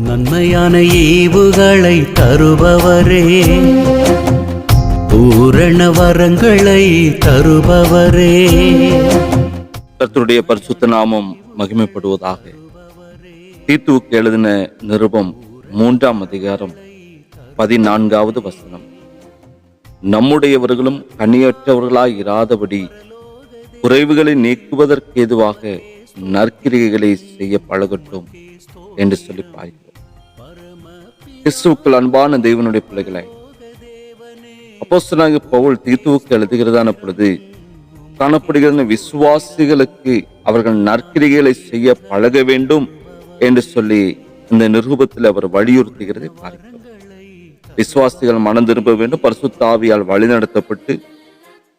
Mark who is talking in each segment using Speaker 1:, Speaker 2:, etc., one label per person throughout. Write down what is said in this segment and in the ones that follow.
Speaker 1: நன்மையான ஈவுகளை தருபவரே, பூரண வரங்களை தருபவரே.
Speaker 2: கர்த்தருடைய பரிசுத்த நாமம் மகிமைப்படுவதாக. தீத்துவுக்கு எழுதின நிருபம் 3ஆம் அதிகாரம் 14வது வசனம். நம்முடையவர்களும் கனியற்றவர்களாய் இராதபடி குறைவுகளை நீக்குவதற்கு ஏதுவாக நற்கிரிகைகளை செய்ய பழகட்டும் என்று சொல்லி பார்க்கிறோம். கிறிஸ்துவுக்குள் அன்பான தேவனுடைய பிள்ளைகளை, அப்போஸ்தலனாகிய பவுல் தீத்துவுக்கு எழுதுகிறதான பொழுது காணப்படுகிற விசுவாசிகளுக்கு அவர்கள் நற்கிரிகைகளை செய்ய பழக வேண்டும் என்று சொல்லி இந்த நிருபத்தில் அவர் வலியுறுத்துகிறதை பார்க்கிறோம். விசுவாசிகள் மனம் திரும்ப வேண்டும், பரிசுத்த ஆவியால் வழிநடத்தப்பட்டு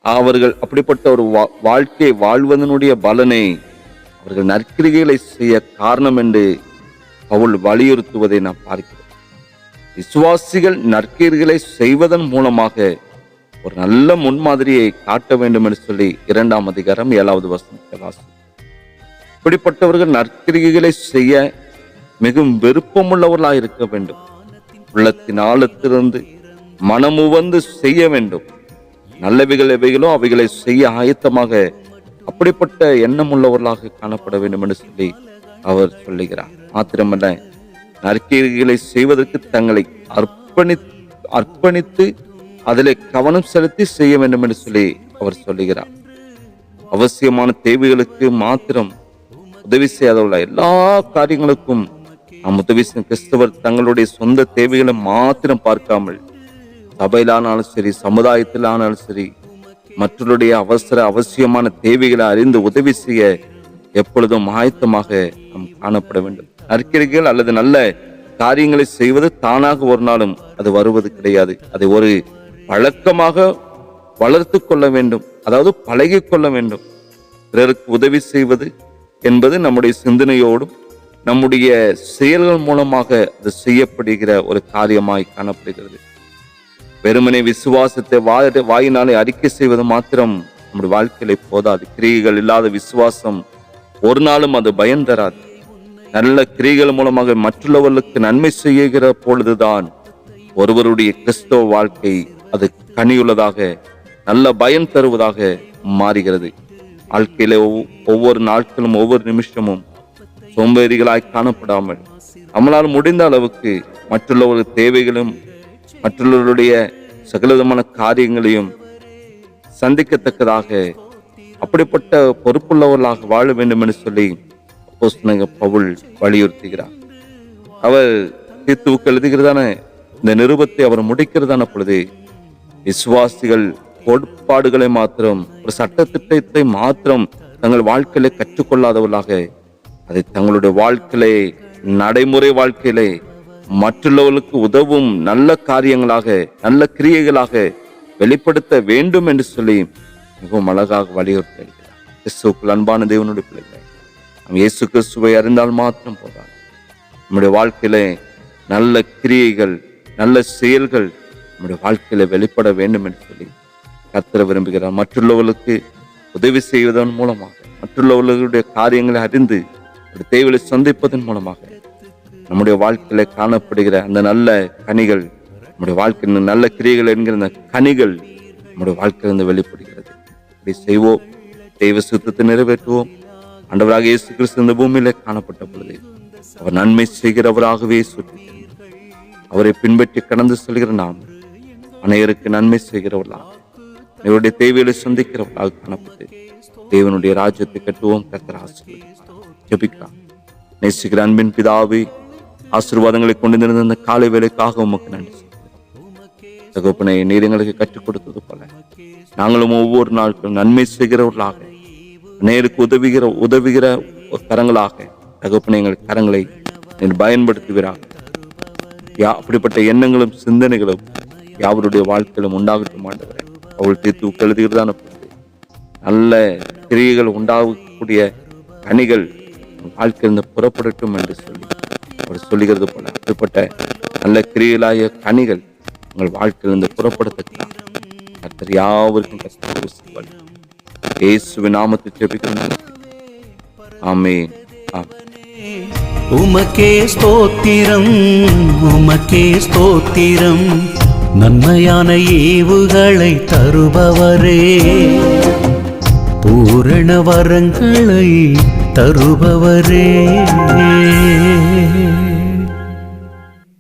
Speaker 2: அவர்கள் அப்படிப்பட்ட ஒரு வாழ்க்கை வாழ்வதனுடைய பலனை அவர்கள் நற்கிரிகைகளை செய்ய காரணம் என்று பவுல் வலியுறுத்துவதை நாம் பார்க்கிறோம். விசுவாசிகள் நற்கிரிகைகளை செய்வதன் மூலமாக ஒரு நல்ல முன்மாதிரியை காட்ட வேண்டும் என்று சொல்லி 2ஆம் அதிகாரம் 7வது வசனத்தை வாசிக்கிறோம். இப்படிப்பட்டவர்கள் நற்கிரிகைகளை செய்ய மிகவும் விருப்பமுள்ளவர்களாக இருக்க வேண்டும். உள்ளத்தின் ஆழத்திலிருந்து மனமுவந்து செய்ய வேண்டும். நல்லவைகள் எவைகளோ அவைகளை செய்ய ஆயத்தமாக அப்படிப்பட்ட எண்ணம் உள்ளவர்களாக காணப்பட வேண்டும் என்று சொல்லி அவர் சொல்லுகிறார். மாத்திரமல்ல, நற்கிரிகைகளை செய்வதற்கு தங்களை அர்ப்பணித்து அதிலே கவனம் செலுத்தி செய்ய வேண்டும் என்று சொல்லி அவர் சொல்லுகிறார். அவசியமான தேவைகளுக்கு மாத்திரம் உதவி செய்யாதவர்கள எல்லா காரியங்களுக்கும் நாம் உதவி செய்யும் கிறிஸ்தவர் தங்களுடைய சொந்த தேவைகளை மாத்திரம் பார்க்காமல் சபையிலானாலும் சரி, சமுதாயத்திலானாலும் சரி, மற்றவருடைய அவசியமான தேவைகளை அறிந்து உதவி செய்ய எப்பொழுதும் ஆயத்தமாக நாம் காணப்பட வேண்டும். நற்கிரிகைகள் அல்லது நல்ல காரியங்களை செய்வது தானாக ஒரு நாளும் அது வருவது கிடையாது. அதை ஒரு பழக்கமாக வளர்த்து கொள்ள வேண்டும், அதாவது பழகி கொள்ள வேண்டும். பிறருக்கு உதவி செய்வது என்பது நம்முடைய சிந்தனையோடும் நம்முடைய செயல்கள் மூலமாக அது செய்யப்படுகிற ஒரு காரியமாய் காணப்படுகிறது. வெறுமனே விசுவாசத்தை வாயினாலே அறிக்கை செய்வது மாத்திரம் நம்முடைய வாழ்க்கையில போதாது. கிரியைகள் இல்லாத விசுவாசம் ஒரு நாளும் அது பயன் தராது. நல்ல கிரியைகள் மூலமாக மற்றவர்களுக்கு நன்மை செய்கிற பொழுதுதான் ஒருவருடைய கிறிஸ்தவ வாழ்க்கை அது கனியுள்ளதாக, நல்ல பயன் தருவதாக மாறுகிறது. வாழ்க்கையில ஒவ்வொரு நாட்களும் ஒவ்வொரு நிமிஷமும் சோம்பேறிகளாய் காணப்படாமல் நம்மளால் முடிந்த அளவுக்கு மற்றவர்கள் தேவைகளும் மற்றவர்களுடைய சகலவிதமான காரியங்களையும் சந்திக்கத்தக்கதாக அப்படிப்பட்ட பொறுப்புள்ளவர்களாக வாழ வேண்டும் என்று சொல்லி அப்போஸ்தலனாகிய பவுல் வலியுறுத்துகிறார். அவர் தீத்துவுக்கு எழுதுகிறதான இந்த நிருபத்தை அவர் முடிக்கிறதான பொழுது விசுவாசிகள் கோட்பாடுகளை மாத்திரம், ஒரு சட்டத்திட்டத்தை மாத்திரம் தங்கள் வாழ்க்கையில கற்றுக்கொள்ளாதவர்களாக அதை தங்களுடைய வாழ்க்கையிலே, நடைமுறை வாழ்க்கையிலே மற்றவர்களுக்கு உதவும் நல்ல காரியங்களாக, நல்ல கிரியைகளாக வெளிப்படுத்த வேண்டும் என்று சொல்லி மிகவும் அழகாக வலியுறுத்தி இருக்கிறார். கிறிஸ்துவுக்குள் அன்பான தேவனுடைய பிள்ளைகளை, நாம் இயேசு கிறிஸ்துவை அறிந்தால் மாத்திரம் போதாது. நம்முடைய வாழ்க்கையில நல்ல கிரியைகள், நல்ல செயல்கள் நம்முடைய வாழ்க்கையில வெளிப்பட வேண்டும் என்று சொல்லி கர்த்தர் விரும்புகிறார். மற்றவர்களுக்கு உதவி செய்வதன் மூலமாக, மற்றவர்களுடைய காரியங்களை அறிந்து தேவையை சந்திப்பதன் மூலமாக நம்முடைய வாழ்க்கையில காணப்படுகிற அந்த நல்ல கனிகள், நம்முடைய வாழ்க்கையின் நல்ல கிரியைகள் என்கிற அந்த கனிகள் நம்முடைய வாழ்க்கையிலிருந்து வெளிப்படுகிறது. இப்படி செய்வோம், தெய்வ சுத்தத்தை நிறைவேற்றுவோம். ஆண்டவராக இயேசு கிறிஸ்து இந்த பூமியில காணப்பட்ட பொழுது அவர் நன்மை செய்கிறவராகவே சுற்றி அவரை பின்பற்றி கடந்து செல்கிற நாம் அனைவருக்கு நன்மை செய்கிறவர்களாக, இவருடைய தேவைகளை சந்திக்கிறவர்களாக காணப்பட்டு தேவனுடைய ராஜ்யத்தை கட்டுவோம். கர்த்தர் ஆசீர்வதிப்பார். ஜெபிக்கலாம். நேசிக்கிற அன்பின் பிதாவே, ஆசீர்வாதங்களை கொண்டிருந்த அந்த காலை வேலைக்காக உமக்கு நன்றி செய்கிறோம். தகப்பனை, நீர் எங்களுக்கு கற்றுக் கொடுத்தது போல நாங்களும் ஒவ்வொரு நாட்களும் நன்மை செய்கிறவர்களாக, நேருக்கு உதவுகிற கரங்களாக தகப்பனை எங்கள் கரங்களை நீர் பயன்படுத்துகிறார். அப்படிப்பட்ட எண்ணங்களும் சிந்தனைகளும் யாவருடைய வாழ்க்கையிலும் உண்டாகட்டும். ஆண்டவரே, அவள் தீர்த்து எழுதுகிறதான நல்ல கிரியைகள் உண்டாகக்கூடிய கனிகள் வாழ்க்கையிலிருந்து புறப்படட்டும் என்று சொல்லி அவர் சொல்லுகிறது போல அப்படிப்பட்ட நல்ல கிரியைகளாய கனிகள் உங்கள் வாழ்க்கையிலிருந்து புறப்படத்தக்கலாம். கர்த்தர் யாவருக்கும் கர்த்தர் செய்வார். இயேசுவின் நாமத்தில் ஜெபிக்கிறோம். ஆமென். ஆமென்.
Speaker 1: உமக்கே ஸ்தோத்திரம், உமக்கே ஸ்தோத்திரம். நன்மையான ஈவுகளை தருபவரே, பூரண வரங்களை தருபவரே.